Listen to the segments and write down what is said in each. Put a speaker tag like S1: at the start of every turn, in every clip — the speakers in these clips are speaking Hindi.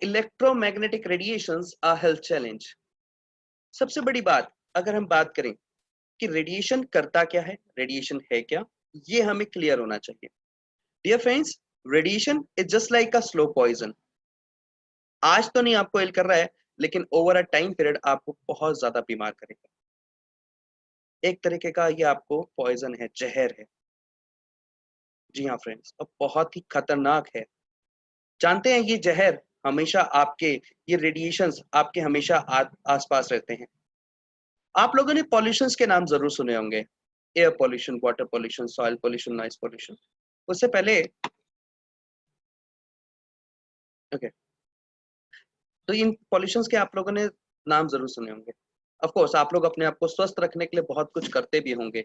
S1: Electromagnetic radiations are health challenge. सबसे बड़ी बात अगर हम बात करें कि रेडिएशन करता क्या है, रेडिएशन है क्या, ये हमें क्लियर होना चाहिए। Dear friends, radiation is just like a slow poison. आज तो नहीं आपको हिल कर रहा है, लेकिन ओवर अ टाइम पीरियड आपको बहुत ज्यादा बीमार करेगा। एक तरीके का ये आपको पॉइजन है, जहर है। जी हाँ फ्रेंड्स, और बहुत ही खतरनाक है। जानते हैं ये जहर हमेशा आपके, ये रेडिएशंस आपके हमेशा आसपास रहते हैं। आप लोगों ने पॉल्यूशंस के नाम जरूर सुने होंगे, air pollution, water pollution, soil pollution, noise pollution. उससे पहले ओके, तो इन पॉल्यूशंस के आप लोगों ने नाम जरूर सुने होंगे। ऑफ कोर्स आप लोग अपने आप को स्वस्थ रखने के लिए बहुत कुछ करते भी होंगे,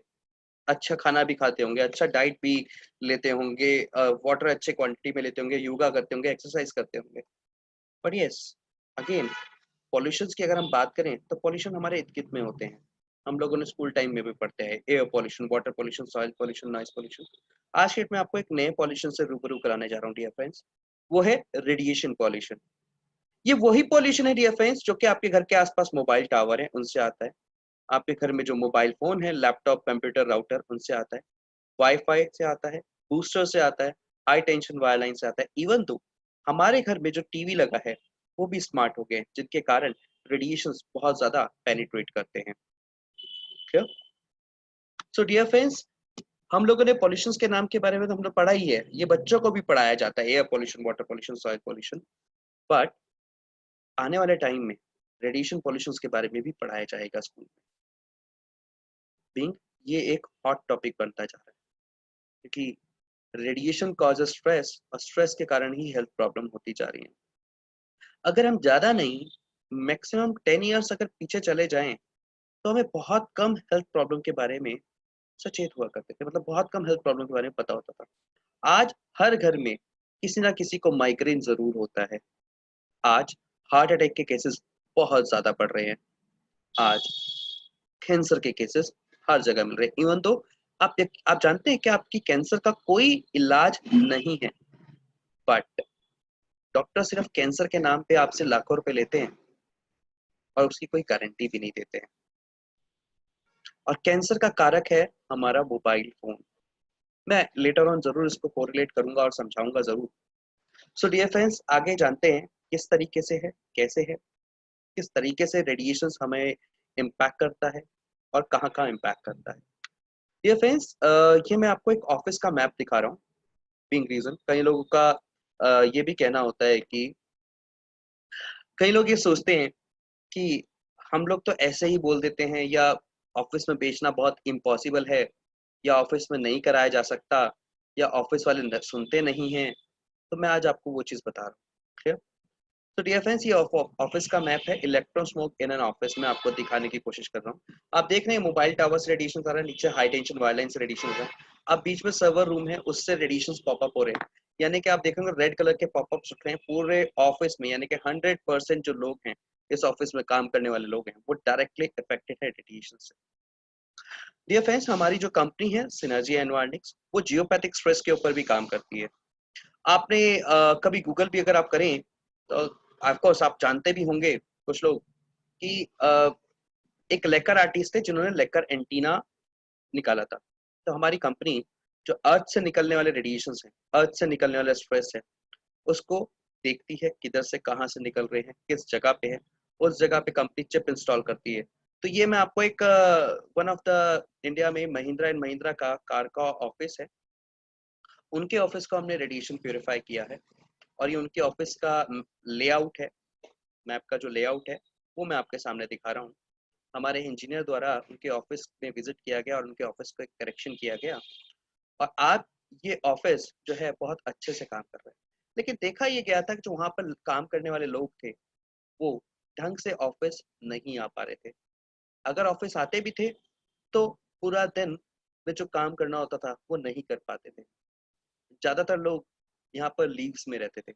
S1: अच्छा खाना भी खाते होंगे, अच्छा डाइट भी लेते होंगे, वाटर अच्छे क्वांटिटी में लेते होंगे, योगा करते होंगे, एक्सरसाइज करते होंगे। बट यस, अगेन पॉल्यूशंस की अगर हम बात करें तो पॉल्यूशन हमारे इर्द गिर्द में होते हैं। हम लोगों ने स्कूल टाइम में भी पढ़ते हैं, air pollution, water pollution, soil pollution, noise pollution. आज के डेट में आपको एक नए पॉल्यूशन से रूबरू कराने जा रहा हूँ डियर फ्रेंड्स, वो है रेडिएशन पॉल्यूशन। ये वही पॉल्यूशन है डियर फ्रेंड्स जो कि आपके घर के आसपास मोबाइल टावर है उनसे आता है, आपके घर में जो मोबाइल फोन है, लैपटॉप, कंप्यूटर, राउटर, उनसे आता है, वाईफाई से आता है, बूस्टर से आता है, हाई टेंशन वायर लाइन से आता है। इवन दो हमारे घर में जो टीवी लगा है वो भी स्मार्ट हो गए, जिनके कारण रेडिएशंस बहुत ज्यादा पेनिट्रेट करते हैं। क्लियर? सो डियर फ्रेंड्स, हम लोगों ने पॉल्यूशन के नाम के बारे में तो हम लोग पढ़ा ही है, ये बच्चों को भी पढ़ाया जाता है, air pollution, water pollution, soil pollution. But आने वाले टाइम में रेडिएशन पॉल्यूशन के बारे में भी पढ़ाया जाएगा स्कूल में। बीइंग ये एक हॉट टॉपिक बनता जा रहा है, क्योंकि रेडिएशन कॉजेज स्ट्रेस, और स्ट्रेस के कारण ही हेल्थ प्रॉब्लम होती जा रही है। अगर हम ज्यादा नहीं, मैक्सिमम 10 इयर्स अगर पीछे चले जाएं, तो हमें बहुत कम हेल्थ प्रॉब्लम के बारे में सचेत हुआ करते थे, मतलब बहुत कम हेल्थ प्रॉब्लम के बारे में पता होता था। आज हर घर में किसी ना किसी को माइग्रेन जरूर होता है। आज हार्ट अटैक के केसेस बहुत ज्यादा बढ़ रहे हैं। आज कैंसर के केसेस हर जगह मिल रहे हैं। इवन तो आप जानते हैं कि आपकी कैंसर का कोई इलाज नहीं है, बट डॉक्टर सिर्फ कैंसर के नाम पे आपसे लाखों रुपए लेते हैं और उसकी कोई गारंटी भी नहीं देते हैं। और कैंसर का कारक है हमारा मोबाइल फोन। मैं लेटर ऑन जरूर इसको कोरिलेट करूंगा और समझाऊंगा जरूर। सो डियर फ्रेंड्स, आगे जानते हैं किस तरीके से है, कैसे है, किस तरीके से रेडिएशन हमें इम्पैक्ट करता है और कहाँ कहाँ इम्पैक्ट करता है। डियर फ्रेंड्स, ये मैं आपको एक ऑफिस का मैप दिखा रहा हूँ। बीइंग रीजन, कई लोगों का ये भी कहना होता है कि कई लोग ये सोचते हैं कि हम लोग तो ऐसे ही बोल देते हैं, या ऑफिस में बेचना बहुत इम्पॉसिबल है, या ऑफिस में नहीं कराया जा सकता, या ऑफिस वाले सुनते नहीं हैं। तो मैं आज आपको वो चीज़ बता रहा हूँ। क्लियर? तो डियर फ्रेंड्स, ये ऑफिस का मैप है, electron smoke in an office में आपको दिखाने की कोशिश कर रहा हूँ। आप देख रहे हैं मोबाइल टावर से रेडिएशन आ रहा है, नीचे हाई टेंशन वायरलाइन से रेडिएशन हो रहा है, अब बीच में सर्वर रूम है, उससे रेडिएशन पॉपअप हो रहे हैं। यानी कि आप देखेंगे रेड कलर के पॉपअप उठ रहे हैं पूरे ऑफिस में, यानी कि 100% जो लोग हैं इस ऑफिस में काम करने वाले लोग हैं वो डायरेक्टली अफेक्टेड है रेडिएशन से। डियर फ्रेंड्स, हमारी जो कंपनी है सिनर्जी एनवायर्निक्स, वो जियोपैथिक स्ट्रेस के ऊपर भी काम करती है। आपने कभी गूगल भी अगर आप करें तो ऑफकोर्स आप जानते भी होंगे कुछ लोग कि एक लेकर आर्टिस्ट थे जिन्होंने लेकर एंटीना निकाला था। तो हमारी कंपनी जो अर्थ से निकलने वाले रेडिएशन है, अर्थ से निकलने वाला स्ट्रेस है, उसको देखती है किधर से कहाँ से निकल रहे हैं, किस जगह पे है, उस जगह पे कंपनी चिप इंस्टॉल करती है। तो ये मैं आपको एक वन ऑफ द इंडिया में महिंद्रा एंड महिंद्रा का कार का ऑफिस है, उनके ऑफिस को हमने रेडिएशन प्योरीफाई किया है। और ये उनके ऑफिस का लेआउट है, मैप का जो लेआउट है वो मैं आपके सामने दिखा रहा हूँ। हमारे इंजीनियर द्वारा उनके ऑफिस में विजिट किया गया और उनके ऑफिस को एक करेक्शन किया गया, और आज ये ऑफिस जो है बहुत अच्छे से काम कर रहा है। लेकिन देखा ये गया था कि जो वहाँ पर काम करने वाले लोग थे वो ढंग से ऑफिस नहीं आ पा रहे थे। अगर ऑफिस आते भी थे तो पूरा दिन में जो काम करना होता था वो नहीं कर पाते थे। ज्यादातर लोग यहाँ पर लीव्स में रहते थे,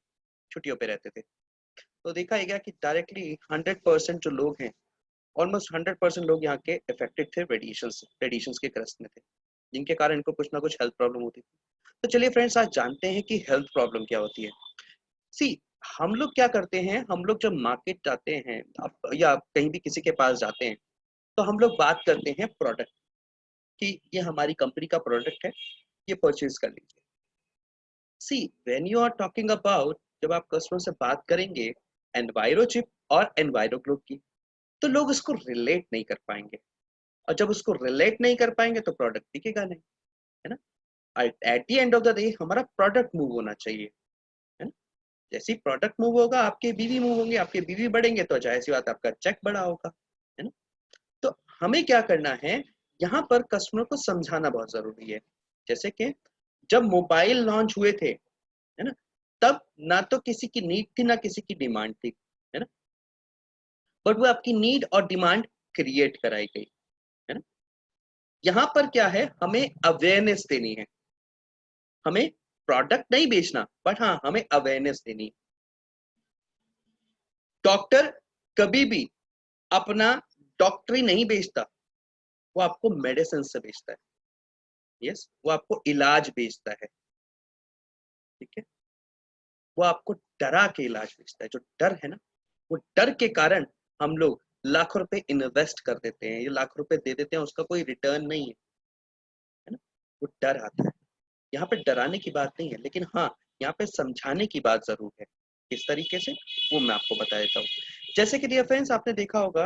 S1: छुट्टियों पे रहते थे। तो देखा गया कि डायरेक्टली 100% जो लोग हैं, ऑलमोस्ट 100% लोग यहाँ के इफेक्टेड थे रेडिएशन के ग्रस्त में थे, जिनके कारण इनको कुछ ना कुछ हेल्थ प्रॉब्लम होती थी। तो चलिए फ्रेंड्स, आज जानते हैं कि हेल्थ प्रॉब्लम क्या होती है। सी, हम लोग क्या करते हैं, हम लोग जब मार्केट जाते हैं या कहीं भी किसी के पास जाते हैं, तो हम लोग बात करते हैं प्रोडक्ट कि ये हमारी कंपनी का प्रोडक्ट है, ये परचेज कर लीजिए। See when you are talking about, जब आप कस्टमर से बात करेंगे एनवायरो चिप और एनवायरो ग्लोब की, तो लोग इसको रिलेट नहीं कर पाएंगे, और जब उसको रिलेट नहीं कर पाएंगे तो प्रोडक्ट दिखेगा नहीं, है ना। At the end of the day हमारा प्रोडक्ट मूव होना चाहिए, है ना। जैसे ही प्रोडक्ट मूव होगा आपके बीवी मूव होंगे, आपके बीवी बढ़ेंगे तो जाहिर सी बात आपका चेक बड़ा होगा, है ना। तो हमें क्या करना है, यहाँ पर कस्टमर को समझाना बहुत जरूरी है। जैसे कि जब मोबाइल लॉन्च हुए थे, है ना, तब ना तो किसी की नीड थी ना किसी की डिमांड थी, है ना, बट वो आपकी नीड और डिमांड क्रिएट कराई गई, है ना। यहाँ पर क्या है, हमें अवेयरनेस देनी है, हमें प्रोडक्ट नहीं बेचना, बट हाँ हमें अवेयरनेस देनी है। डॉक्टर कभी भी अपना डॉक्टरी नहीं बेचता, वो आपको मेडिसिन से बेचता है। यस, वो आपको इलाज बेचता है, ठीक है। वो आपको डरा के इलाज बेचता है। जो डर है ना, वो डर के कारण हम लोग लाखों रुपए इन्वेस्ट कर देते हैं, ये लाख रुपए दे देते हैं, उसका कोई रिटर्न नहीं है ना। वो डर आता है। यहाँ पे डराने की बात नहीं है, लेकिन हाँ यहाँ पे समझाने की बात जरूर है। किस तरीके से, वो मैं आपको बता देता हूँ। जैसे कि डियर फ्रेंड्स, आपने देखा होगा,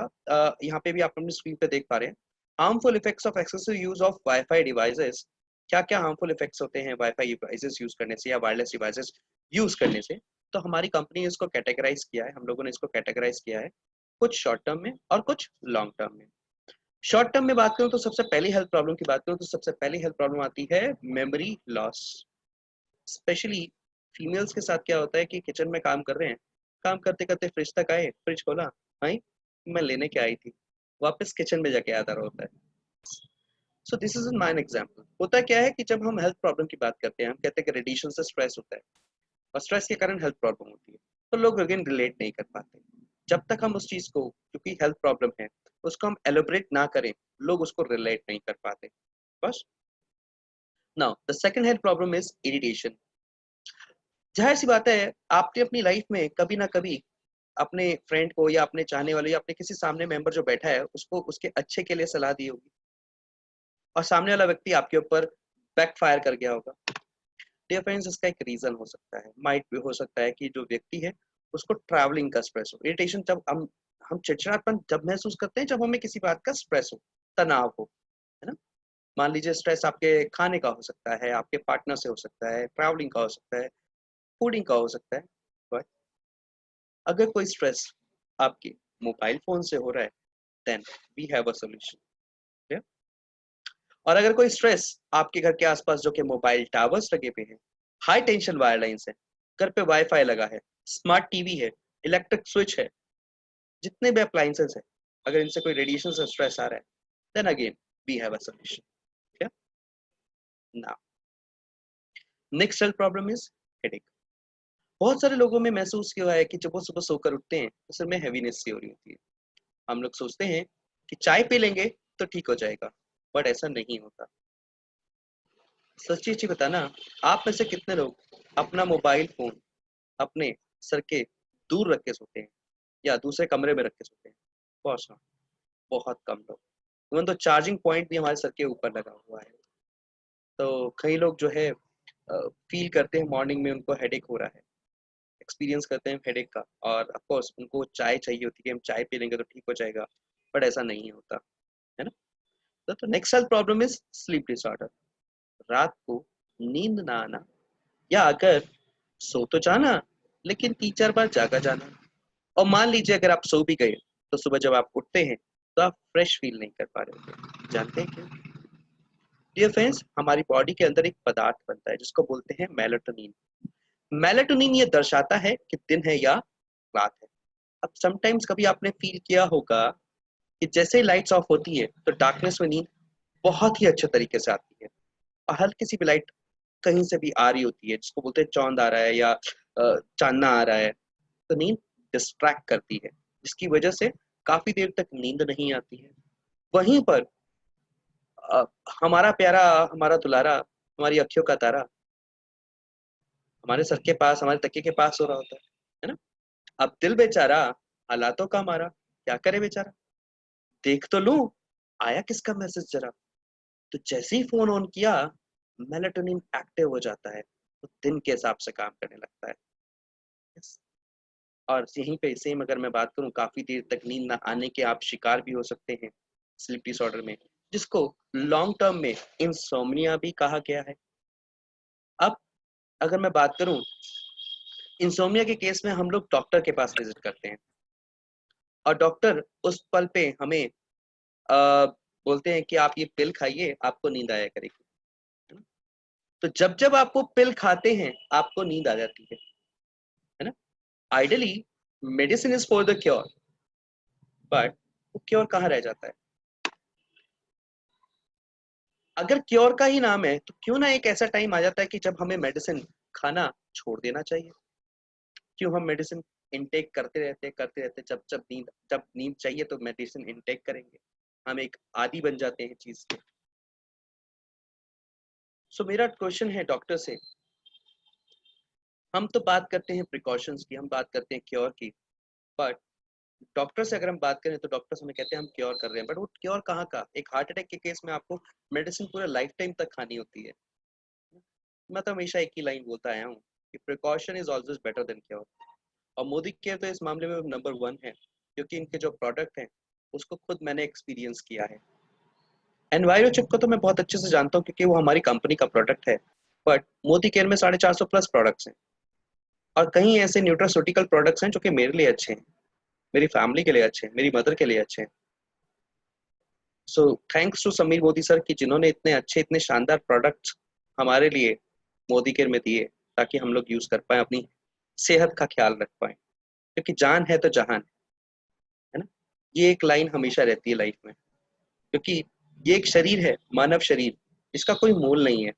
S1: यहाँ पे भी आप अपनी स्क्रीन पे देख पा रहे हैं, harmful effects of excessive use of wifi devices. क्या क्या हार्मफुल इफेक्ट्स होते हैं वाईफाई डिवाइसेस यूज करने से या वायरलेस डिवाइसेस यूज करने से। तो हमारी कंपनी ने इसको कैटेगराइज किया है, हम लोगों ने इसको कैटेगराइज किया है कुछ शॉर्ट टर्म में और कुछ लॉन्ग टर्म में। शॉर्ट टर्म में बात करूं तो सबसे पहली हेल्थ प्रॉब्लम की बात करूं तो सबसे पहली हेल्थ प्रॉब्लम आती है मेमोरी लॉस। स्पेशली फीमेल्स के साथ क्या होता है कि किचन में काम कर रहे हैं, काम करते करते फ्रिज तक आए, फ्रिज खोला, भाई मैं लेने के आई थी, वापस किचन में जाके याद आ रहा होता है। So this is mine example. होता क्या है कि जब हम हेल्थ प्रॉब्लम की बात करते हैं, हम कहते हैं कि रेडिएशन से स्ट्रेस होता है और स्ट्रेस के कारण हेल्थ प्रॉब्लम होती है, तो लोग अगेन रिलेट नहीं कर पाते। जब तक हम उस चीज को, क्योंकि हेल्थ प्रॉब्लम है, उसको हम एलोबरेट ना करें, लोग उसको रिलेट नहीं कर पाते। बस। Now the second health problem is irritation. जाहिर सी बात है, आपने अपनी लाइफ में कभी ना कभी अपने फ्रेंड को या अपने चाहने वाले या अपने किसी सामने मेंबर जो बैठा है उसको उसके अच्छे के लिए सलाह दी होगी, और सामने वाला व्यक्ति आपके ऊपर बैकफायर कर गया होगा। डियर फ्रेंड्स, इसका एक रीजन हो सकता है, माइट भी हो सकता है कि जो व्यक्ति है उसको ट्रैवलिंग का स्ट्रेस हो। इरिटेशन जब हम चिड़चिड़ापन जब महसूस करते हैं, जब हमें किसी बात का स्ट्रेस हो, तनाव हो, है ना। मान लीजिए स्ट्रेस आपके खाने का हो सकता है, आपके पार्टनर से हो सकता है, ट्रैवलिंग का हो सकता है, फूडिंग का हो सकता है। बट अगर कोई स्ट्रेस आपके मोबाइल फोन से हो रहा है, then we have a solution. और अगर कोई स्ट्रेस आपके घर के आसपास जो कि मोबाइल टावर्स लगे पे हैं, हाई टेंशन वायर लाइन्स है, घर पे वाईफाई लगा है, स्मार्ट टीवी है, इलेक्ट्रिक स्विच है, जितने भी अप्लायंसेस है, अगर इनसे कोई रेडिएशन से स्ट्रेस आ रहा है, then again we have a solution. क्या now next health problem is headache. बहुत सारे लोगों में महसूस किया है कि जब वो सुबह सोकर उठते हैं तो सिर में हैवीनेस सी हो रही होती है। हम लोग सोचते हैं कि चाय पी लेंगे तो ठीक हो जाएगा, बट ऐसा नहीं होता। सच्ची सच्ची बताना, आप में से कितने लोग अपना मोबाइल फोन अपने सर के दूर रख के सोते हैं या दूसरे कमरे में रख के सोते हैं? बहुत कम, बहुत कम लोग। इवन तो चार्जिंग पॉइंट भी हमारे सर के ऊपर लगा हुआ है। तो कई लोग जो है फील करते हैं मॉर्निंग में उनको हेडेक हो रहा है, एक्सपीरियंस करते हैं हेडेक का, और ऑफ कोर्स उनको चाय चाहिए होती है कि हम चाय पी लेंगे तो ठीक हो जाएगा, बट ऐसा नहीं होता, है ना। तो next health problem is sleep disorder. रात को नींद ना आना, या अगर सो तो जाना लेकिन 3-4 बार जागा जाना। और मान लीजिए अगर आप सो भी गए तो सुबह जब आप उठते हैं तो आप फ्रेश फील नहीं कर पा रहे होते। जानते हैं क्यों? डियर फ्रेंड्स, हमारी बॉडी के अंदर एक पदार्थ बनता है जिसको बोलते हैं मेलाटोनिन। मेलाटोनिन ये दर्शाता है कि दिन है या रात है। अब समटाइम्स कभी आपने फील किया होगा कि जैसे ही लाइट्स ऑफ होती है तो डार्कनेस में नींद बहुत ही अच्छे तरीके से आती है, और हल्की सी भी लाइट कहीं से भी आ रही होती है, जिसको बोलते हैं चौंद आ रहा है या चांदना आ रहा है, तो नींद डिस्ट्रैक्ट करती है, जिसकी वजह से काफी देर तक नींद नहीं आती है। वहीं पर अ, हमारा प्यारा, हमारा दुलारा, हमारी अखियों का तारा हमारे सर के पास, हमारे तकिए के पास सो रहा होता है है ना। अब दिल बेचारा हालातों का मारा, क्या करे बेचारा, देख तो लूं आया किसका मैसेज जरा। तो जैसे ही फोन ऑन किया, मेलाटोनिन एक्टिव हो जाता है, तो दिन के हिसाब से काम करने लगता है। Yes. और यहीं पे सेम अगर मैं बात करूं, काफी देर तक नींद ना आने के आप शिकार भी हो सकते हैं स्लीप डिसऑर्डर में, जिसको लॉन्ग टर्म में इंसोम्निया भी कहा गया है। अब अगर मैं बात करूं, इंसोम्निया के केस में हम लोग डॉक्टर के पास विजिट करते हैं, और डॉक्टर उस पल पे हमें बोलते हैं कि आप ये पिल खाइए, आपको नींद आया करेगी, है ना। तो जब जब आप वो पिल खाते हैं, आपको नींद आ जाती है ना। Ideally medicine is for the cure, but वो क्योर कहाँ रह जाता है। अगर क्योर का ही नाम है, तो क्यों ना एक ऐसा टाइम आ जाता है कि जब हमें मेडिसिन खाना छोड़ देना चाहिए। क्यों हम मेडिसिन इनटेक करते रहते, जब नींद चाहिए तो मेडिसिन इनटेक करेंगे, हम एक आदी बन जाते हैं चीज के। सो मेरा क्वेश्चन है डॉक्टर से, हम तो बात करते हैं प्रिकॉशंस की, हम बात करते हैं क्योर की, बट डॉक्टर से अगर हम बात करें तो डॉक्टर्स हमें कहते हैं हम क्योर कर रहे हैं, बट वो क्योर कहाँ का। एक हार्ट अटैक के केस में आपको मेडिसिन पूरे लाइफ टाइम तक खानी होती है। मैं तो हमेशा एक ही लाइन बोलता आया हूँ कि precaution is always better than cure. और मोदी केयर तो इस मामले में नंबर 1 है, क्योंकि इनके जो प्रोडक्ट हैं उसको खुद मैंने एक्सपीरियंस किया है। एनवायरो चिप को तो मैं बहुत अच्छे से जानता हूँ, क्योंकि वो हमारी कंपनी का प्रोडक्ट है, बट मोदी केयर में 450 प्लस प्रोडक्ट्स हैं, और कहीं ऐसे न्यूट्रास्यूटिकल प्रोडक्ट्स हैं जो कि मेरे लिए अच्छे हैं, मेरी फैमिली के लिए अच्छे हैं, मेरी मदर के लिए अच्छे हैं। So thanks to Sameer Modi sir कि जिन्होंने इतने अच्छे, इतने शानदार प्रोडक्ट्स हमारे लिए मोदी केयर में दिए, ताकि हम लोग यूज कर पाए, अपनी सेहत का ख्याल रख पाए, क्योंकि जान है तो जहान है ना। ये एक लाइन हमेशा रहती है लाइफ में, क्योंकि ये एक शरीर है, मानव शरीर, इसका कोई मोल नहीं है।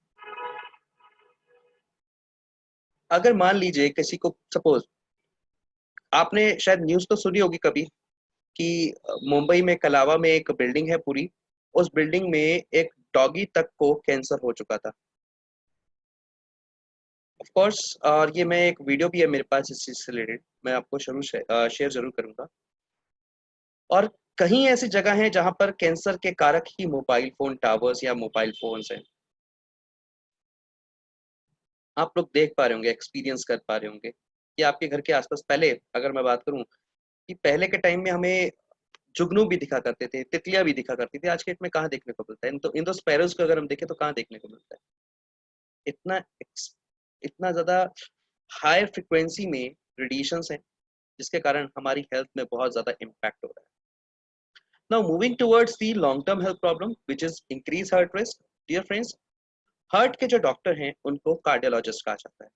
S1: अगर मान लीजिए किसी को, सपोज आपने शायद न्यूज तो सुनी होगी कभी कि मुंबई में कलावा में एक बिल्डिंग है पूरी, उस बिल्डिंग में एक डॉगी तक को कैंसर हो चुका था। ऑफ कोर्स, और ये मैं एक वीडियो भी है मेरे पास इस चीज से रिलेटेड, मैं आपको जरूर शेयर जरूर करूंगा। और कहीं ऐसी जगह है जहां पर कैंसर के कारक ही मोबाइल फोन टावर्स या मोबाइल फोन्स हैं। आप लोग देख पा रहे होंगे, एक्सपीरियंस कर पा रहे होंगे कि आपके घर के आसपास, पहले अगर मैं बात करूं कि पहले के टाइम में हमें जुगनू भी दिखा करते थे, तितलियां भी दिखा करती थी, आज के डेट में कहाँ देखने को मिलता है। इन दो स्पैरोज को अगर हम देखें तो कहाँ देखने को मिलता है। इतना इतना ज्यादा हाई फ्रिक्वेंसी में रेडिएशंस हैं, जिसके कारण हमारी हेल्थ में बहुत ज्यादा इम्पैक्ट हो रहा है। Now moving towards the long term health problem which is increase heart risk. Dear friends, heart के जो डॉक्टर हैं उनको कार्डियोलॉजिस्ट कहा जाता है,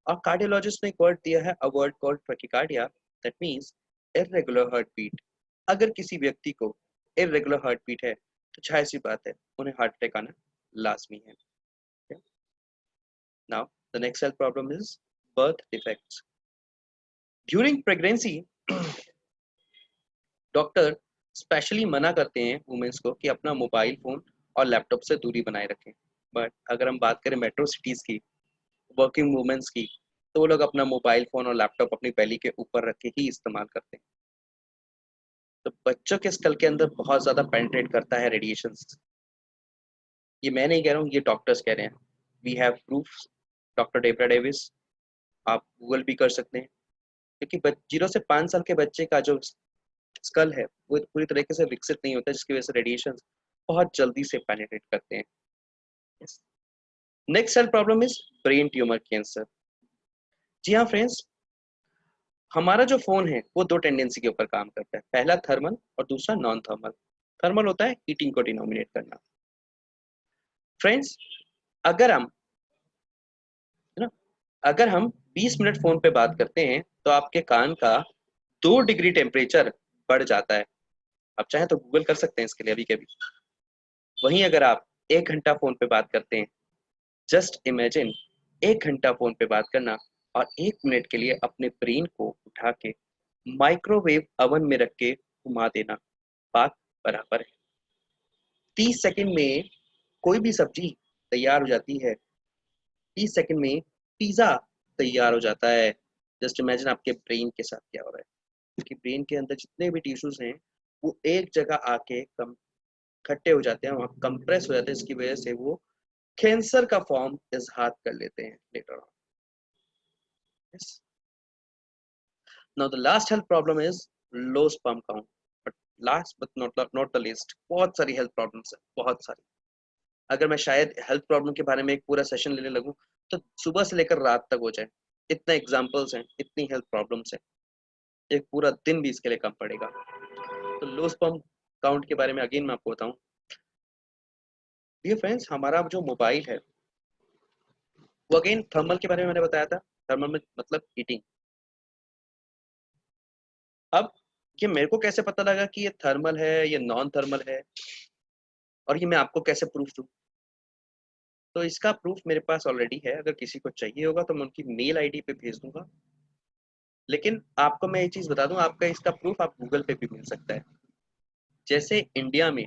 S1: और कार्डियोलॉजिस्ट ने एक वर्ड दिया है, a word called tachycardia, that means irregular heart beat. अगर किसी व्यक्ति को इर्रेगुलर हार्ट बीट है, तो जाहिर सी बात है उन्हें हार्ट अटैक आना लाजमी है। Now the next health problem is birth defects. During pregnancy doctor specially मना करते हैं वुमेन्स को कि अपना मोबाइल फोन और लैपटॉप से दूरी बनाए रखें। बट अगर हम बात करें मेट्रो सिटीज की, वर्किंग वुमेन्स की, तो वो लोग अपना मोबाइल फोन और लैपटॉप अपनी बैली के ऊपर रख के ही इस्तेमाल करते हैं। तो बच्चों के स्कल के अंदर बहुत ज्यादा पेनिट्रेट करता है रेडिएशन। ये मैं नहीं कह रहा हूँ, ये डॉक्टर्स कह रहे हैं। We have proof, doctor Debra Davis, आप गूगल भी कर सकते हैं। क्योंकि 0 से 5 साल के बच्चे का जो स्कल है वो पूरी तरीके से विकसित नहीं होता, जिसकी वजह से रेडिएशन बहुत जल्दी से पेनिट्रेट करते हैं। Next cell problem is brain tumour cancer. जी हाँ फ्रेंड्स, हमारा जो फोन है वो दो टेंडेंसी के ऊपर काम करता है, पहला थर्मल और दूसरा नॉन थर्मल। थर्मल होता है हीटिंग को डिनोमिनेट करना। फ्रेंड्स, अगर हम है ना, अगर हम 20 मिनट फोन पे बात करते हैं, तो आपके कान का 2 डिग्री टेम्परेचर बढ़ जाता है। आप चाहें तो गूगल कर सकते हैं इसके लिए अभी के अभी। वहीं अगर आप 1 घंटा फोन पे बात करते हैं, जस्ट इमेजिन 1 घंटा फोन पे बात करना और 1 मिनट के लिए अपने ब्रेन को उठा के माइक्रोवेव ओवन में रख के घुमा देना, बात बराबर है। 30 सेकंड में कोई भी सब्जी तैयार हो जाती है, 30 सेकंड में पिज्जा तैयार हो जाता है। जस्ट इमेजिन आपके ब्रेन के साथ क्या हो रहा है कि ब्रेन के अंदर जितने भी टिश्यूज हैं वो एक जगह आके कम इकट्ठे हो जाते हैं, वहाँ कंप्रेस हो जाते हैं, इसकी वजह से वो कैंसर का फॉर्म इजहार कर लेते हैं later on. Yes, now the last health problem is low sperm count, but last but not the least, बहुत सारी हेल्थ प्रॉब्लम्स है, बहुत सारी। अगर मैं शायद हेल्थ प्रॉब्लम के बारे में एक पूरा सेशन लेने लगूं तो सुबह से लेकर रात तक हो जाए, इतने एग्जाम्पल्स हैं, इतनी हेल्थ प्रॉब्लम्स हैं, एक पूरा दिन भी इसके लिए कम पड़ेगा। तो लो स्पर्म काउंट के बारे में अगेन मैं आपको बताऊं, डियर फ्रेंड्स, हमारा जो मोबाइल है वो अगेन थर्मल के बारे में मैंने बताया था, थर्मल में मतलब हीटिंग। अब ये मेरे को कैसे पता लगा कि ये थर्मल है, ये नॉन थर्मल है, और ये मैं आपको कैसे प्रूफ दूं? तो इसका प्रूफ मेरे पास ऑलरेडी है, अगर किसी को चाहिए होगा तो मैं उनकी मेल आईडी पे भेज दूंगा। लेकिन आपको मैं ये चीज बता दूं, आपका इसका प्रूफ आप गूगल पे भी मिल सकता है। जैसे इंडिया में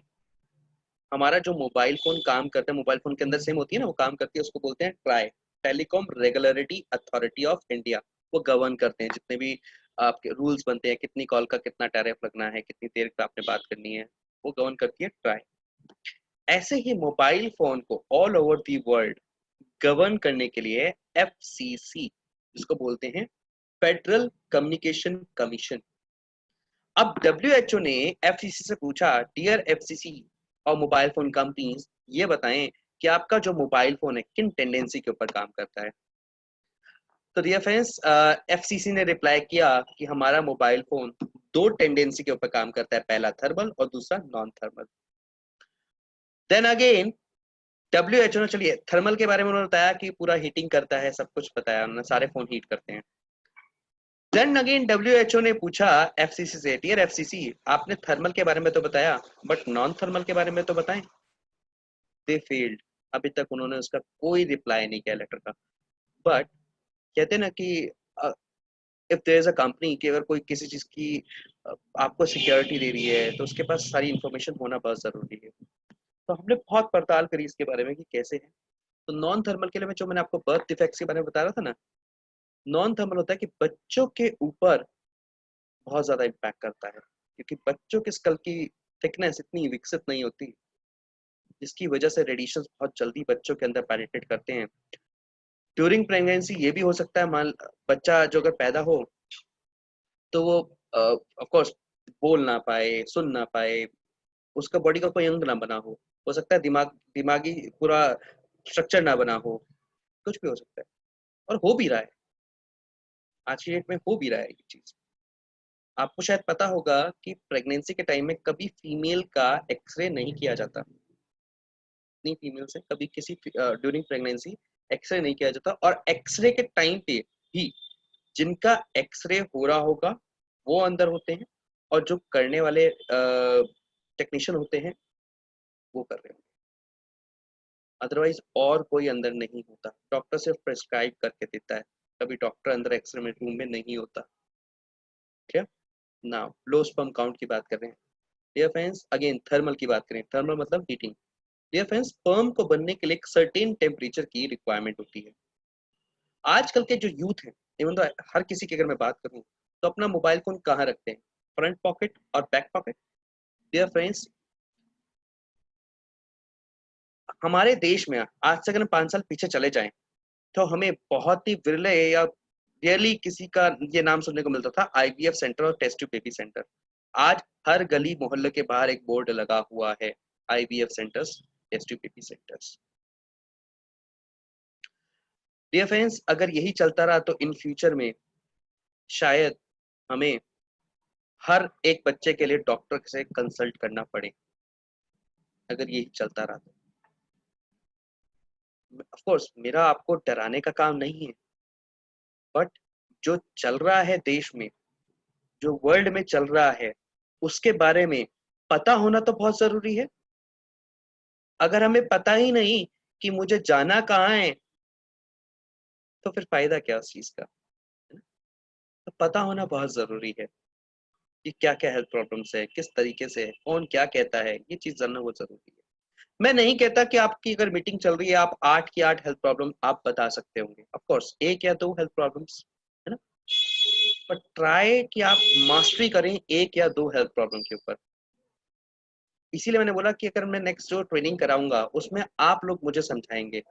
S1: हमारा जो मोबाइल फोन काम करता है, मोबाइल फोन के अंदर सिम होती है ना, वो काम करती है, उसको बोलते हैं try, telecom regulatory authority of India. वो गवर्न करते हैं जितने भी आपके रूल्स बनते हैं, कितनी कॉल का कितना टैरिफ लगना है, कितनी देर का आपने बात करनी है, वो गवर्न करती है ट्राई। ऐसे ही मोबाइल फोन को all over the world govern करने के लिए एफसीसी, जिसको बोलते हैं फेडरल कम्युनिकेशन कमीशन। अब डब्ल्यूएचओ ने एफसीसी से पूछा, डियर एफसीसी और मोबाइल फोन कंपनीज, ये बताएं कि आपका जो मोबाइल फोन है किन टेंडेंसी के ऊपर काम करता है। तो डियर फ्रेंड्स, एफसीसी ने रिप्लाई किया कि हमारा मोबाइल फोन दो टेंडेंसी के ऊपर काम करता है, पहला थर्मल और दूसरा non thermal. Then again WHO ने, चलिए थर्मल के बारे में उन्होंने बताया कि पूरा हीटिंग करता है, सब कुछ बताया उन्होंने, सारे फोन हीट करते हैं। देन अगेन डब्ल्यूएचओ ने पूछा एफसीसी से, डियर एफसीसी, आपने थर्मल के बारे में तो बताया, बट नॉन थर्मल के बारे में तो बताएं। दे फेल्ड, अभी तक उन्होंने उसका कोई रिप्लाई नहीं किया लेटर का। बट कहते हैं ना कि if there is a company, कि अगर कोई किसी चीज की आपको सिक्योरिटी दे रही है तो उसके पास सारी इंफॉर्मेशन होना बहुत जरूरी है। तो हमने बहुत पड़ताल करी इसके बारे में कि कैसे है। तो नॉन थर्मल के लिए मैं, जो मैंने आपको बर्थ डिफेक्ट्स के बारे में बता रहा था ना, नॉन थर्मल होता है कि बच्चों के ऊपर बहुत ज्यादा इम्पैक्ट करता है, क्योंकि बच्चों के स्कल की थिकनेस इतनी विकसित नहीं होती, जिसकी वजह से रेडिएशन बहुत जल्दी बच्चों के अंदर पेनिट्रेट करते हैं। ड्यूरिंग प्रेगनेंसी ये भी हो सकता है, मान बच्चा जो अगर पैदा हो तो वो ऑफ कोर्स बोल ना पाए, सुन ना पाए, उसका बॉडी का कोई अंग ना बना हो सकता है दिमागी पूरा स्ट्रक्चर ना बना हो, कुछ भी हो सकता है, और हो भी रहा है, आज की डेट में हो भी रहा है ये चीज। आपको शायद पता होगा कि प्रेगनेंसी के टाइम में कभी फीमेल का एक्सरे नहीं किया जाता, नहीं, फीमेल से कभी किसी ड्यूरिंग प्रेगनेंसी एक्सरे नहीं किया जाता, और एक्सरे के टाइम पे भी जिनका एक्सरे हो रहा होगा वो अंदर होते हैं, और जो करने वाले टेक्नीशियन होते हैं वो कर रहे होंगे, अदरवाइज और कोई अंदर नहीं होता। डॉक्टर सिर्फ प्रिस्क्राइब करके देता है, कभी डॉक्टर अंदर एक्सरे में रूम में नहीं होता। क्या ना, लो स्पर्म काउंट की बात कर रहे हैं डियर फ्रेंड्स, अगेन थर्मल की बात करें, थर्मल मतलब हीटिंग। डियर फ्रेंड्स, स्पर्म को बनने के लिए एक सर्टेन टेम्परेचर की रिक्वायरमेंट होती है। आजकल के जो यूथ हैं, इवन तो हर किसी की अगर मैं बात करूं तो अपना मोबाइल फोन कहाँ रखते हैं, फ्रंट पॉकेट और बैक पॉकेट। डियर फ्रेंड्स, हमारे देश में आज से अगर हम 5 साल पीछे चले जाएं तो हमें बहुत ही विरले या रियरली किसी का ये नाम सुनने को मिलता था, आईवीएफ सेंटर और टेस्ट ट्यूब बेबी सेंटर। आज हर गली मोहल्ले के बाहर एक बोर्ड लगा हुआ है, IVF centres, test tube baby centres. Dear friends, अगर यही चलता रहा तो इन फ्यूचर में शायद हमें हर एक बच्चे के लिए डॉक्टर से कंसल्ट करना पड़े, अगर यही चलता रहा तो। ऑफ कोर्स मेरा आपको डराने का काम नहीं है, बट जो चल रहा है देश में, जो वर्ल्ड में चल रहा है, उसके बारे में पता होना तो बहुत जरूरी है। अगर हमें पता ही नहीं कि मुझे जाना कहाँ है तो फिर फायदा क्या उस चीज का, है ना? तो पता होना बहुत जरूरी है कि क्या क्या हेल्थ प्रॉब्लम्स है, किस तरीके से है, कौन क्या कहता है, ये चीज जानना बहुत जरूरी है। मैं नहीं कहता कि आपकी अगर मीटिंग चल रही है आप 8 की 8 हेल्थ प्रॉब्लम आप बता सकते होंगे, ऑफ कोर्स 1 या 2 हेल्थ प्रॉब्लम्स, है ना, पर ट्राई कि आप मास्टरी करें एक या दो हेल्थ प्रॉब्लम के ऊपर। इसीलिए मैंने बोला कि अगर मैं नेक्स्ट जो ट्रेनिंग कराऊंगा उसमें आप लोग मुझे समझाएंगे,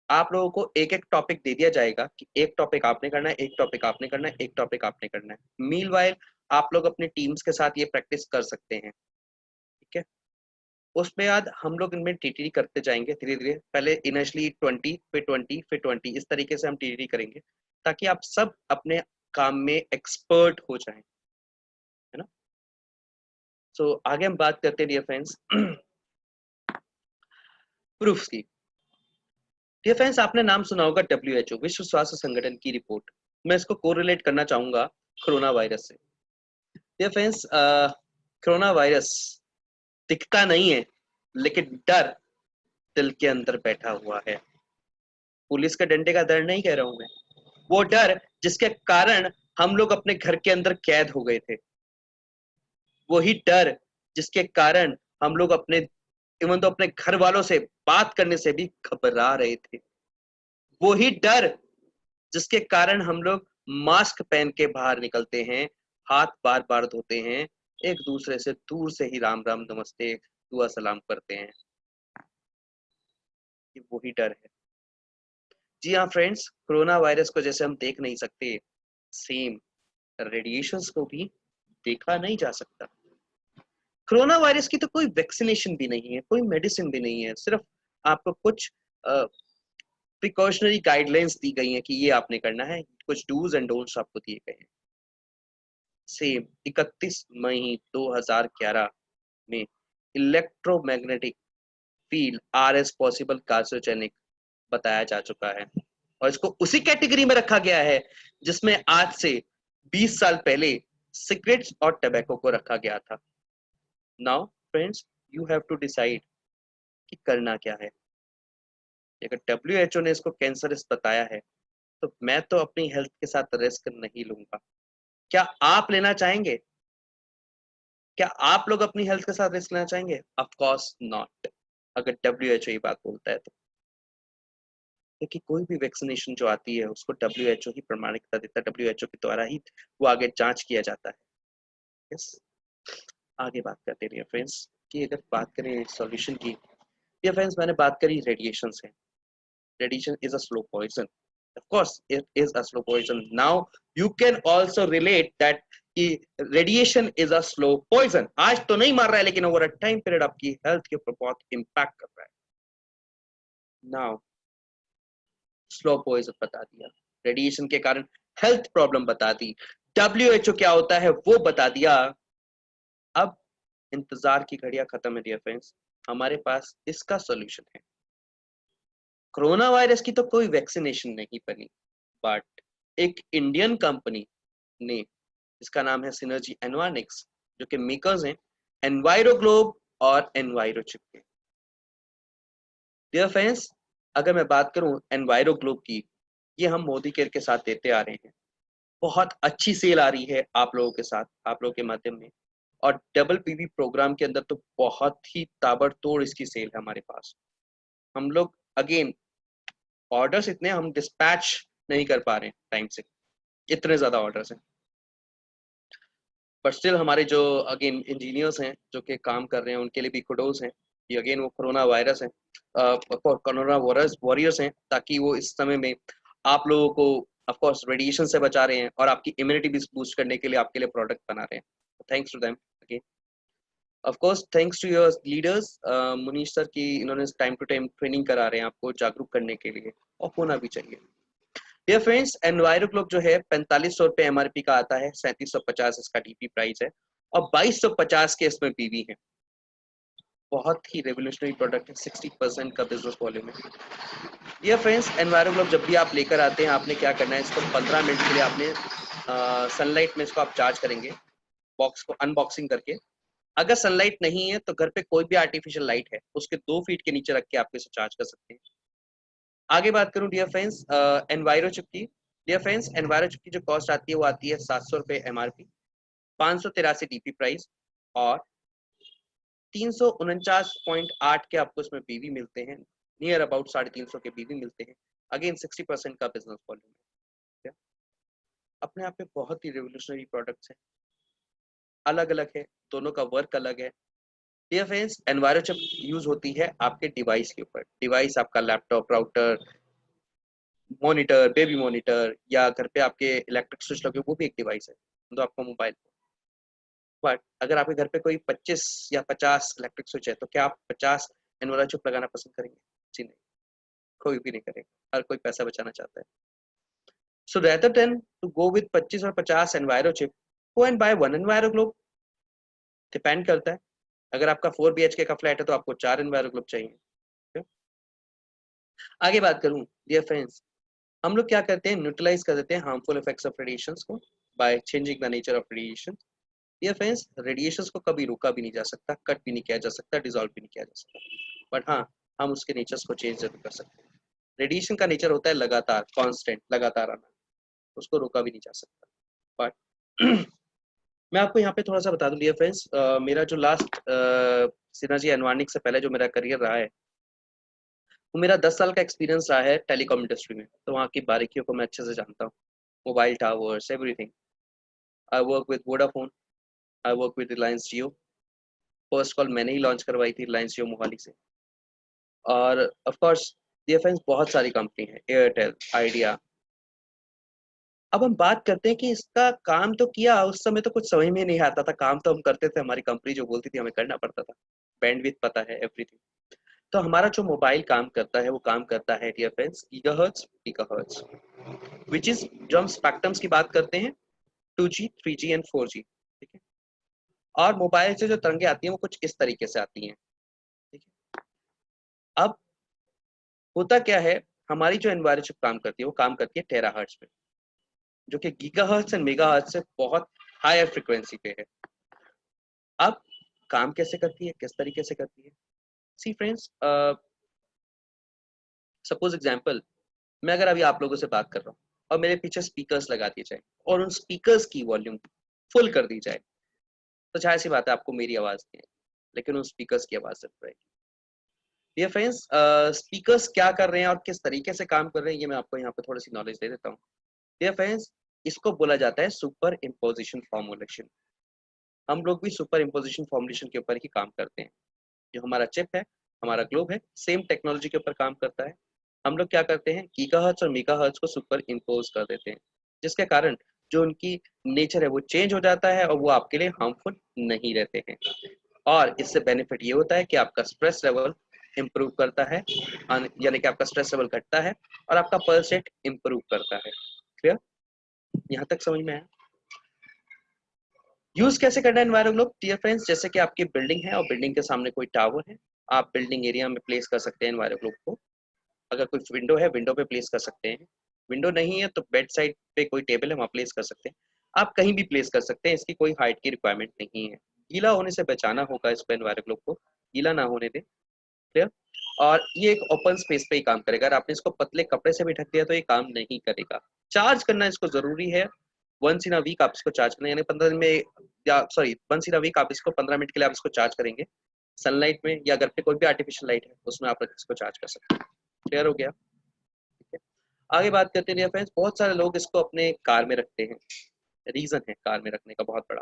S1: आप लोगों को एक एक टॉपिक दे दिया जाएगा कि एक टॉपिक आपने करना है, एक टॉपिक आपने करना है, एक टॉपिक आपने करना है। मील वाइल आप लोग अपने टीम्स के साथ ये प्रैक्टिस कर सकते हैं, ठीक है। उसके बाद हम लोग इनमें टीटीडी करते जाएंगे धीरे धीरे, पहले इनिशियली 20 फिर 20 इस तरीके से हम टीटीडी करेंगे ताकि आप सब अपने काम में एक्सपर्ट हो जाएं, है ना। सो आगे हम बात करते हैं डियर फ्रेंड्स प्रूफ्स की। डियर फ्रेंड्स, आपने नाम सुना होगा WHO, विश्व स्वास्थ्य संगठन की रिपोर्ट। मैं इसको कोरिलेट करना चाहूंगा कोरोना वायरस से। डियर फ्रेंड्स, कोरोना वायरस दिखता नहीं है लेकिन डर दिल के अंदर बैठा हुआ है। पुलिस के डंडे का डर नहीं कह रहा हूं मैं, वो डर जिसके कारण हम लोग अपने घर के अंदर कैद हो गए थे, वही डर जिसके कारण हम लोग अपने इवन तो अपने घर वालों से बात करने से भी घबरा रहे थे, वही डर जिसके कारण हम लोग मास्क पहन के बाहर निकलते हैं, हाथ बार बार धोते हैं, एक दूसरे से दूर से ही राम राम नमस्ते दुआ सलाम करते हैं, ये वही डर है। जी हाँ फ्रेंड्स, कोरोना वायरस को जैसे हम देख नहीं सकते, सेम रेडिएशंस को भी देखा नहीं जा सकता। कोरोना वायरस की तो कोई वैक्सीनेशन भी नहीं है, कोई मेडिसिन भी नहीं है, सिर्फ आपको कुछ प्रिकॉशनरी गाइडलाइंस दी गई हैं कि ये आपने करना है, कुछ डूज एंड डोंट्स आपको दिए गए हैं। सेम 31 मई 2011 में electromagnetic field RS possible carcinogenic बताया जा चुका है और इसको उसी कैटेगरी में रखा गया है जिसमें आज से 20 साल पहले सिगरेट्स और टबैको को रखा गया था। Now friends, you have to decide कि करना क्या है। अगर WHO ने इसको कैंसरस बताया है तो मैं तो अपनी हेल्थ के साथ रिस्क नहीं लूंगा। क्या आप लेना चाहेंगे? क्या आप लोग अपनी हेल्थ के साथ रिस्क लेना चाहेंगे? ऑफ कोर्स नॉट, अगर WHO ये बात बोलता है तो। क्योंकि कोई भी वैक्सीनेशन जो आती है उसको WHO ही प्रमाणिकता देता है, WHO के द्वारा ही वो आगे जांच किया जाता है। यस, आगे बात करते हैं फ्रेंड्स कि अगर बात करें सॉल्यूशन की, ये फ्रेंड्स मैंने बात करी रेडिएशन से। Radiation is a slow poison. Of course, it is a slow poison. Now you can also relate that कि radiation is a slow poison. आज तो नहीं मार रहा है लेकिन over a time period आपकी हेल्थ के ऊपर बहुत इम्पैक्ट कर रहा है। Now स्लो पॉइजन बता दिया, रेडिएशन के कारण हेल्थ प्रॉब्लम बता दी, WHO क्या होता है वो बता दिया। अब इंतजार की घड़ियां खत्म है डियर फ्रेंड्स, हमारे पास इसका सॉल्यूशन है। कोरोना वायरस की तो कोई वैक्सीनेशन नहीं बनी, बट एक इंडियन कंपनी ने, इसका नाम है सिनर्जी एनवायरनिक्स, जो कि मेकर्स हैं एनवायरोग्लोब और एनवायरोचिप के। डियर फ्रेंड्स, अगर मैं बात करूं एनवायरोग्लोब की, ये हम मोदी केयर के साथ देते आ रहे हैं, बहुत अच्छी सेल आ रही है आप लोगों के साथ, आप लोगों के माध्यम में, और डबल पीवी प्रोग्राम के अंदर तो बहुत ही ताबड़तोड़ इसकी सेल है हमारे पास। हम लोग अगेन ऑर्डर्स इतने हम डिस्पैच नहीं कर पा रहे हैं टाइम से, इतने ज्यादा ऑर्डर्स हैं, बट स्टिल हमारे जो अगेन इंजीनियर्स हैं जो कि काम कर रहे हैं उनके लिए भी कुडोज हैं कि अगेन वो कोरोना वायरस है, कोरोना वॉरियर्स हैं, ताकि वो इस समय में आप लोगों को ऑफ कोर्स रेडिएशन से बचा रहे हैं और आपकी इम्यूनिटी भी बूस्ट करने के लिए आपके लिए प्रोडक्ट बना रहे हैं। Thanks to them again, of course thanks to your leaders Munish sir की, इन्होंने टाइम टू टाइम ट्रेनिंग करा रहे हैं आपको जागरूक करने के लिए, और होना भी चाहिए। डियर फ्रेंड्स, एनवायरोग्लोब जो है 4500 रुपए MRP का आता है, 3750 इसका DP प्राइस है और 2250 के इसमें PV है। बहुत ही रेवोल्यूशनरी प्रोडक्ट है, 60% का बिजनेस वॉल्यूम है। डियर फ्रेंड्स, एनवायरोग्लोब जब भी आप लेकर आते हैं आपने क्या करना है, इसको 15 मिनट के लिए आपने सनलाइट में इसको आप चार्ज करेंगे, बॉक्स को अनबॉक्सिंग करके। अगर सनलाइट नहीं है तो घर पे कोई भी आर्टिफिशियल लाइट है उसके 2 फीट के नीचे रख के आप इसे चार्ज कर सकते हैं। आगे बात करूं डियर फ्रेंड्स एनवायरोचिप की। डियर फ्रेंड्स, एनवायरोचिप की जो कॉस्ट आती है वो आती है 700 रुपए MRP, 583 DP प्राइस और 349.8 के आपको इसमें PV मिलते हैं, नियर अबाउट 350 के PV मिलते हैं। अगेन 60% का बिजनेस वॉल्यूम है। अपने आप में बहुत ही रेवोल्यूशनरी प्रोडक्ट्स हैं, अलग अलग है, दोनों का वर्क अलग है। Dear friends, Enviro chip use होती है आपके डिवाइस के ऊपर। डिवाइस आपका laptop, router, monitor, baby monitor, या घर पे आपके इलेक्ट्रिक स्विच लगे, वो भी एक डिवाइस है, तो आपका मोबाइल। बट अगर आपके घर पे कोई 25 या 50 इलेक्ट्रिक स्विच है, तो क्या आप 50 एनवायरो चिप लगाना पसंद करेंगे? जी नहीं, कोई भी नहीं करेगा, हर कोई पैसा बचाना चाहता है। So rather than to go with 25 और 50 Enviro chip, go and buy one Enviro globe. Depend करता है, अगर आपका 4 BHK का फ्लैट है तो आपको 4 एनवायरो ग्लोब चाहिए। आगे बात करूं, डियर फ्रेंड्स, हम लोग क्या करते हैं, न्यूट्रलाइज कर देते हैं हार्मफुल इफेक्ट्स ऑफ रेडिएशंस को by changing the nature of radiation. Dear friends, radiations को कभी रोका भी नहीं जा सकता, कट भी नहीं किया जा सकता, डिसॉल्व भी नहीं किया जा सकता, बट हाँ, हम उसके नेचर्स को चेंज जरूर कर सकते हैं। रेडिएशन का नेचर होता है लगातार, कांस्टेंट, लगातार आना, उसको रोका भी नहीं जा सकता। बट मैं आपको यहाँ पे थोड़ा सा बता दूं डियर फ्रेंड्स, मेरा जो लास्ट सिनर्जी एनवायरनिक से पहले जो मेरा करियर रहा है, वो मेरा 10 साल का एक्सपीरियंस रहा है टेलीकॉम इंडस्ट्री में, तो वहाँ की बारीकियों को मैं अच्छे से जानता हूँ, mobile towers, everything. I work with Vodafone, I work with Reliance Jio. First call मैंने ही लॉन्च करवाई थी रिलायंस जियो मोहाली से। और ऑफ कोर्स डियर फ्रेंड्स, बहुत सारी कंपनी है, एयरटेल, आइडिया। अब हम बात करते हैं कि इसका काम तो किया, उस समय तो कुछ समझ में नहीं आता था, काम तो हम करते थे, हमारी कंपनी जो बोलती थी हमें करना पड़ता था, बैंडविड्थ पता है, एवरीथिंग। तो हमारा जो मोबाइल काम करता है, वो काम करता है dear friends gigahertz, gigahertz, which is, जो हम स्पेक्ट्रम्स की बात करते हैं, 2G, 3G एंड 4G, ठीक है। और मोबाइल से जो तरंगे आती हैं वो कुछ इस तरीके से आती हैं, ठीक है। अब होता क्या है, हमारी जो एनवायरनमेंट काम करती है, वो काम करती है टेराहर्ट्ज पे, जो कि गीगाहर्ट्ज एंड मेगाहर्ट्ज से बहुत हायर फ्रीक्वेंसी पे है। अब काम कैसे करती है, किस तरीके से करती है? सी फ्रेंड्स, सपोज एग्जांपल, मैं अगर अभी आप लोगों से बात कर रहा हूँ और मेरे पीछे स्पीकर्स लगा दिए जाए और उन स्पीकर्स की वॉल्यूम फुल कर दी जाए, तो जाहिर सी बात है आपको मेरी आवाज नहीं है, लेकिन उन स्पीकर्स की आवाज जरूर आएगी। ये फ्रेंड्स, स्पीकर्स क्या कर रहे हैं और किस तरीके से काम कर रहे हैं, ये मैं आपको यहाँ पे थोड़ी सी नॉलेज दे देता हूँ। ये फ्रेंड्स, इसको बोला जाता है सुपर इम्पोजिशन फॉर्मुलेशन। हम लोग भी सुपर इम्पोजिशन फॉर्मुलेशन के ऊपर ही काम करते हैं। जो हमारा चिप है, हमारा ग्लोब है, सेम टेक्नोलॉजी के ऊपर काम करता है। हम लोग क्या करते हैं, गीगाहर्ट्ज और मेगाहर्ट्ज को सुपर इम्पोज कर देते हैं, जिसके कारण जो उनकी नेचर है वो चेंज हो जाता है और वो आपके लिए हार्मफुल नहीं रहते हैं। और इससे बेनिफिट ये होता है कि आपका स्ट्रेस लेवल इम्प्रूव करता है, यानी कि आपका स्ट्रेस लेवल घटता है और आपका पल्स रेट इम्प्रूव करता है। क्लियर? यहाँ तक समझ में आया? यूज कैसे करना है एनवायरो ग्लोब? डियर फ्रेंड्स, जैसे कि आपकी बिल्डिंग है और बिल्डिंग के सामने कोई टावर है, आप बिल्डिंग एरिया में प्लेस कर सकते हैं एनवायरो ग्लोब को। अगर कोई विंडो है, विंडो पे प्लेस कर सकते हैं। विंडो नहीं है तो बेड साइड पे कोई टेबल है, वहाँ प्लेस कर सकते हैं। आप कहीं भी प्लेस कर सकते हैं, इसकी कोई हाइट की रिक्वायरमेंट नहीं है। गीला होने से बचाना होगा इसको, एनवायरो ग्लोब को गीला ना होने दें। क्लियर? और ये एक ओपन स्पेस पे ही काम करेगा। अगर आपने इसको पतले कपड़े से भी ढक दिया तो ये काम नहीं करेगा। चार्ज करना इसको जरूरी है, वंस इन अ वीक आप इसको चार्ज करें, यानी 15 दिन में, या sorry, once in a week आप इसको 15 मिनट के लिए आप इसको चार्ज करेंगे। सनलाइट में या घर पे कोई भी आर्टिफिशियल लाइट है उसमें आप इसको चार्ज कर सकते हैं। क्लियर हो गया? ठीक है, आगे बात करते हैं फ्रेंड्स। बहुत सारे लोग इसको अपने कार में रखते हैं, रीजन है कार में रखने का बहुत बड़ा।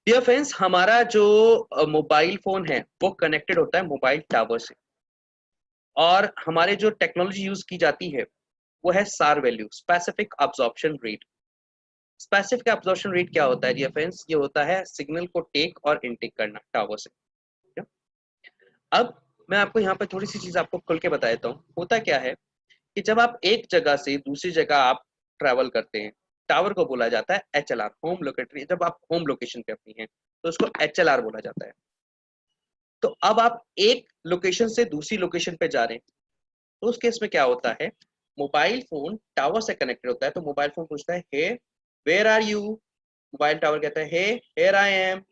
S1: डियर फ्रेंड्स, हमारा जो मोबाइल फोन है वो कनेक्टेड होता है मोबाइल टावर से, और हमारे जो टेक्नोलॉजी यूज की जाती है वो है सार value, specific absorption rate. Specific absorption rate क्या होता है डियर फ्रेंड्स? ये होता है सिग्नल को टेक और इनटेक करना टावर से। अब मैं आपको यहाँ पे थोड़ी सी चीज आपको खुल के बता देता हूँ। होता क्या है कि जब आप एक जगह से दूसरी जगह आप ट्रैवल करते हैं, टावर को बोला जाता है HLR, होम लोकेटरी। जब आप होम लोकेशन पे अपनी हैं तो उसको HLR बोला जाता है। तो अब आप एक लोकेशन से दूसरी लोकेशन पे जा रहे हैं, तो उस केस में क्या होता है, मोबाइल फोन टावर से कनेक्टेड होता है, तो मोबाइल फोन पूछता है hey where are you. Mobile tower कहता है hey here I am.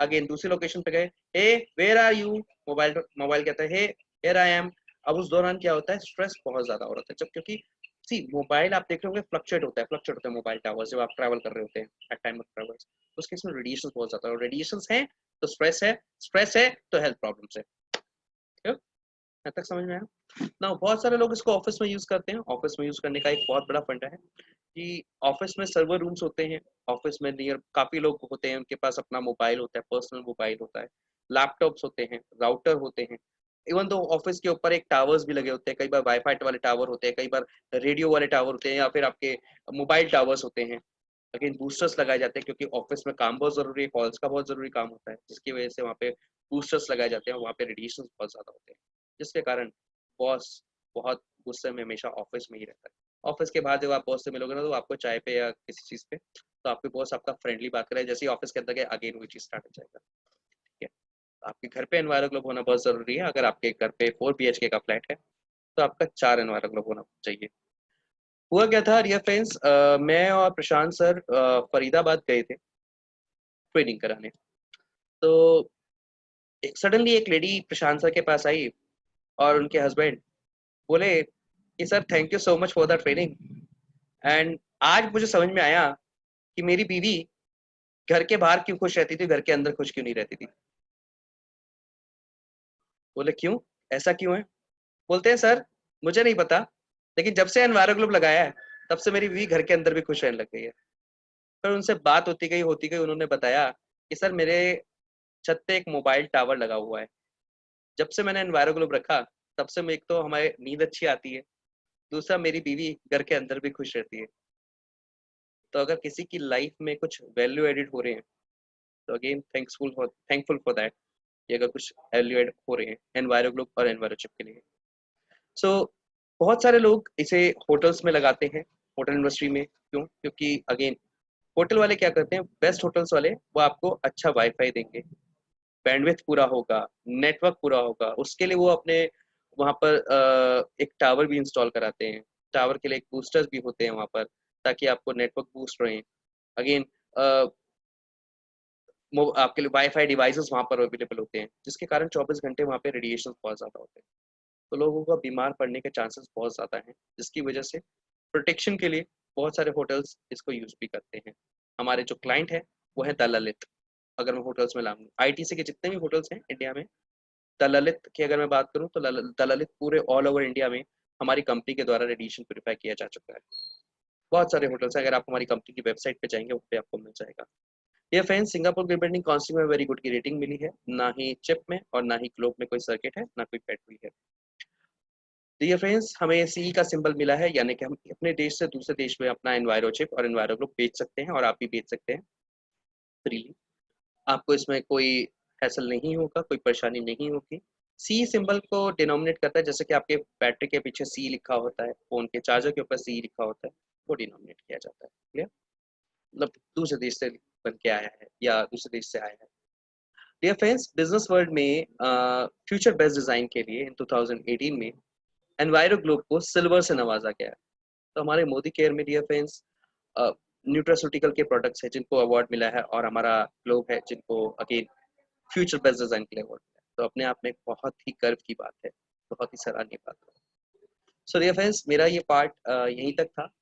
S1: Again दूसरी लोकेशन पे गए, hey where are you. Mobile mobile कहता है हे हेयर आई एम। अब उस दौरान क्या होता है, स्ट्रेस बहुत ज्यादा हो रहा है, जब क्योंकि सी मोबाइल आप देख रहे होंगे फ्लक्चुएट होता है मोबाइल टावर जब आप ट्रैवल कर रहे होते हैं एट टाइम ऑफ ट्रैवल। तो उसके इसमें रेडिएशन बहुत ज्यादा है, और रेडिएशन है तो स्ट्रेस है, स्ट्रेस है तो हेल्थ प्रॉब्लम्स है। यहाँ तक समझ में आया? ना बहुत सारे लोग इसको ऑफिस में यूज करते हैं। ऑफिस में यूज करने का एक बहुत बड़ा फंडा है कि ऑफिस में सर्वर रूम्स होते हैं। ऑफिस में नियर काफी लोग होते हैं, उनके पास अपना मोबाइल होता है, पर्सनल मोबाइल होता है, लैपटॉप्स होते हैं, राउटर होते हैं। इवन तो ऑफिस के ऊपर एक टावर्स भी लगे होते हैं, कई बार वाईफाई वाले टावर होते हैं, कई बार रेडियो वाले टावर होते हैं, या फिर आपके मोबाइल टावर्स होते हैं। लेकिन बूस्टर्स लगाए जाते हैं क्योंकि ऑफिस में काम बहुत जरूरी है, कॉल्स का बहुत जरूरी काम होता है, जिसकी वजह से वहाँ पे बूस्टर्स लगाए जाते हैं। वहाँ पे रेडिएशन बहुत ज्यादा होते हैं, जिसके कारण बॉस बहुत गुस्से में हमेशा ऑफिस में ही रहता है। ऑफिस के बाद जब आप बॉस से मिलोगे ना, तो आपको चाय पे या किसी चीज पे, तो आपके बॉस आपका फ्रेंडली बात करे, जैसे ही ऑफिस के अंदर गए अगेन वही चीज स्टार्ट हो जाएगा। ठीक है, आपके घर पे एनवायरमेंट ग्लोब होना बहुत जरूरी है। अगर आपके घर पे 4 BHK का फ्लैट है तो आपका 4 एनवायरमेंट ग्लोब होना चाहिए। हुआ क्या था डियर फ्रेंड्स, मैं और प्रशांत सर फरीदाबाद गए थे ट्रेनिंग कराने। तो एक सडनली एक लेडी प्रशांत सर के पास आई और उनके हस्बैंड बोले कि sir thank you so much for the training, and आज मुझे समझ में आया कि मेरी बीवी घर के बाहर क्यों खुश रहती थी, घर के अंदर खुश क्यों नहीं रहती थी। बोले क्यों, ऐसा क्यों है? बोलते हैं सर मुझे नहीं पता, लेकिन जब से एनवायरन ग्लोब लगाया है तब से मेरी बीवी घर के अंदर भी खुश रहने लग गई है। फिर उनसे बात होती गई उन्होंने बताया कि सर मेरे छत पे एक मोबाइल टावर लगा हुआ है। जब से मैंने एनवायरन ग्लोब रखा तब से एक तो हमारे नींद अच्छी आती है, दूसरा मेरी बीवी घर के अंदर भी खुश रहती है। तो अगर किसी की लाइफ में कुछ वैल्यू एडिड हो रहे हैं तो अगेन थैंकफुल फॉर दैट, कि अगर कुछ वैल्यू एड हो रहे हैं एनवायरन ग्लोब और एनवायरनशिप के लिए। सो बहुत सारे लोग इसे होटल्स में लगाते हैं, होटल इंडस्ट्री में। क्यों? क्योंकि अगेन होटल वाले क्या करते हैं, बेस्ट होटल्स वाले वो आपको अच्छा वाईफाई देंगे, बैंडविड्थ पूरा होगा, नेटवर्क पूरा होगा, उसके लिए वो अपने वहाँ पर एक टावर भी इंस्टॉल कराते हैं। टावर के लिए एक बूस्टर्स भी होते हैं वहाँ पर, ताकि आपको नेटवर्क बूस्ट रहे। अगेन आपके लिए वाईफाई डिवाइसेस वहाँ पर अवेलेबल होते हैं, जिसके कारण 24 घंटे वहाँ पे रेडिएशन बहुत ज़्यादा होते हैं। तो लोगों को बीमार पड़ने के चांसेस बहुत ज़्यादा हैं, जिसकी वजह से प्रोटेक्शन के लिए बहुत सारे होटल्स इसको यूज भी करते हैं। हमारे जो क्लाइंट है वो है द ललित। अगर मैं होटल्स में लाऊंगा, आईटीसी के जितने भी होटल्स हैं इंडिया में, द ललित की अगर मैं बात करूँ तो द ललित पूरे ऑल ओवर इंडिया में हमारी कंपनी के द्वारा रेडिएशन प्योरीफाई किया जा चुका है। बहुत सारे होटल्स हैं, अगर आप हमारी कंपनी की वेबसाइट पे जाएंगे वहाँ पे आपको मिल जाएगा। ये friends Singapore grid building council में वेरी गुड की रेटिंग मिली है, ना ही चिप में और ना ही ग्लोब में कोई सर्किट है, ना कोई बैटरी है। डियर फ्रेंड्स हमें सीई का सिंबल मिला है, यानी कि हम अपने देश से दूसरे देश में अपना एनवायरो चिप और एनवायरो ग्लोब बेच सकते हैं, और आप भी बेच सकते हैं फ्रीली। आपको इसमें कोई हैसल नहीं होगा, कोई परेशानी नहीं होगी। सी सिंबल को डिनोमिनेट करता है, जैसे कि आपके बैटरी के पीछे सी लिखा होता है, फोन के चार्जर के ऊपर सी लिखा होता है, वो डिनोमिनेट किया जाता है। क्लियर? मतलब दूसरे देश से बन के आया है या दूसरे देश से आया है। डियर फ्रेंड्स बिजनेस वर्ल्ड में फ्यूचर बेस्ट डिजाइन के लिए इन 2018 में एनवायरो ग्लोब को सिल्वर से नवाजा गया है। तो हमारे मोदी केयर में डियर फ्रेंड्स न्यूट्रास्यूटिकल के प्रोडक्ट्स हैं जिनको अवार्ड मिला है, और हमारा ग्लोब है जिनको अगेन फ्यूचर बेस्ट डिजाइन के लिए अवार्ड मिला है। तो अपने आप में एक बहुत ही गर्व की बात है, बहुत ही सराहनीय बात है। सो डियर फ्रेंड्स मेरा ये पार्ट यहीं तक था।